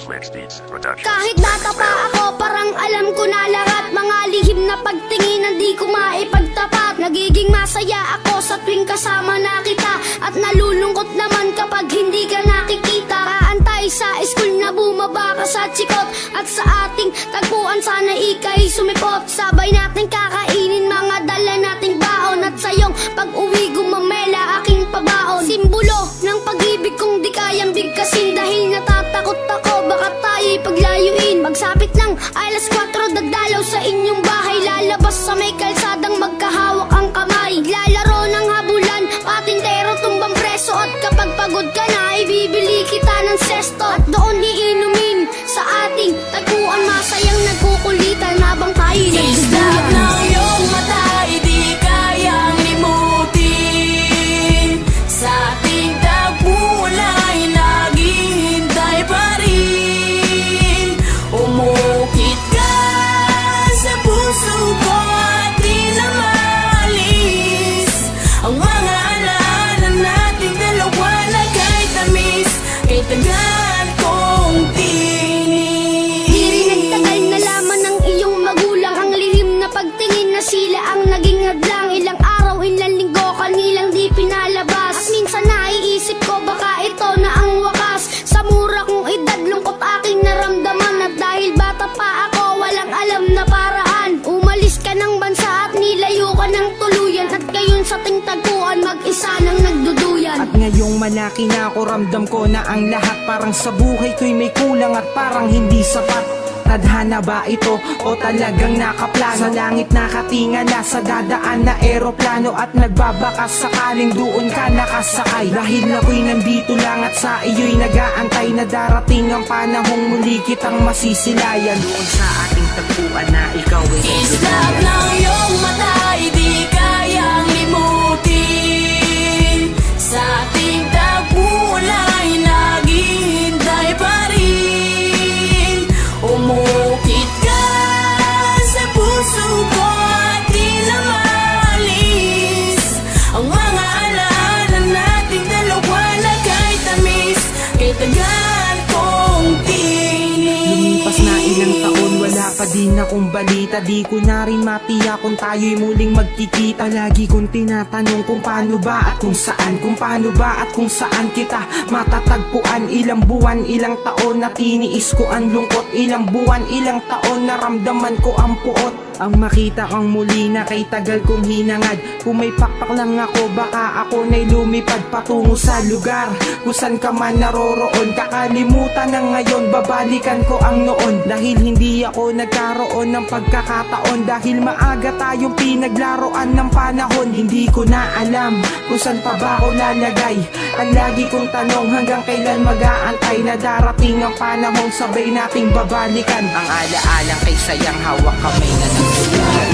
Flex Beats Production. Kahit bata pa ako, parang alam ko na lahat. Mga lihim na pagtingin, di ko maipagtapat. Nagiging masaya ako sa tuwing kasama na kita, at nalulungkot naman kapag hindi ka nakikita. Kaantay sa school na bumaba ka sa chikot, at sa ating tagpuan sana ika'y sumipot. Sabay natin kakainin mga dala nating baon, at sayong pag-uwi gumamela aking pabaon. Simbolo ng pag-ibig kong di kayang bigkasin, dahil natatakot ako baka tayo'y paglayuin. Magsapit ng alas 4, dagdalaw sa inyong bahay, lalabas sa may kalsadang magkahawak ang kamay. Lalaro ng habulan, patintero tumbang preso, at kapag pagod ka na ibibili kita ng sesto. At doon iinumin sa ating tagpuan, masayang nagkukulitan habang tayo'y nagduduyan. Ng iyong mata, di kayang limutin. Sa ating tagpuan ay naghihintay pa rin. Umukit ka sa puso ko at di na maalis ang mga alaala nating dalawa na kahit tamis, kay tagal kong tinis. Di rin nagtagal na laman ng iyong magulang, ang lihim na pagtingin na sila ang naging hadlang. Ilang araw, ilang linggo, kanilang di pinalabas, at minsan naiisip ko baka ito na ang wakas. Sa mura kong edad, lungkot aking naramdaman, at dahil bata pa ako, walang alam na paraan. Umalis ka ng bansa at nilayo ka ng tuluyan, at ngayon sa ting tagpuan mag-isa nang nagduduyan. At ngayong malaki na ako, ramdam ko na ang lahat parang sa buhay ko'y may kulang at parang hindi sapat. Tadhana ba ito o talagang nakaplano? Sa langit nakatingala sa dadaan na eroplano, at nagbabakas sakaling doon ka nakasakay. Dahil ako'y nandito lang at sa iyo'y nag-aantay na darating ang panahong muli kitang masisilayan. Doon sa ating tagpuan na ikaw ay Islap ng iyong mata, di kayang limutin. Sa ating tagpuan ay naghihintay pa rin. Umukit ka sa puso ko at di na maalis ang mga alaala nating dalawa na kahit tamis, kay tagal kong tinis. Lumipas na ilang taon, wala pa din akong balita. Di ko na rin matiyak kung tayo'y muling magkikita. Lagi kong tinatanong kung paano ba at kung saan, kung paano ba at kung saan kita matatagpuan. Ilang buwan, ilang taon na tiniis ko ang lungkot. Ilang buwan, ilang taon naramdaman ko ang puot. Ang makita kang muli na kay tagal kong hinangad. Kung may pakpak lang ako, baka ako na'y lumipad patungo sa lugar kung saan ka man naroroon. Kakalimutan na ngayon, babalikan ko ang noon. Dahil hindi ako nagkaroon ng pagkakataon, dahil maaga tayong pinaglaruan ng panahon. Hindi ko na alam kung saan pa ba ako lalagay. Ang lagi kong tanong, hanggang kailan mag-aantay na darating ang panahon sabay nating babalikan. Ang alaalang kay sayang hawak kamay na nagsulat.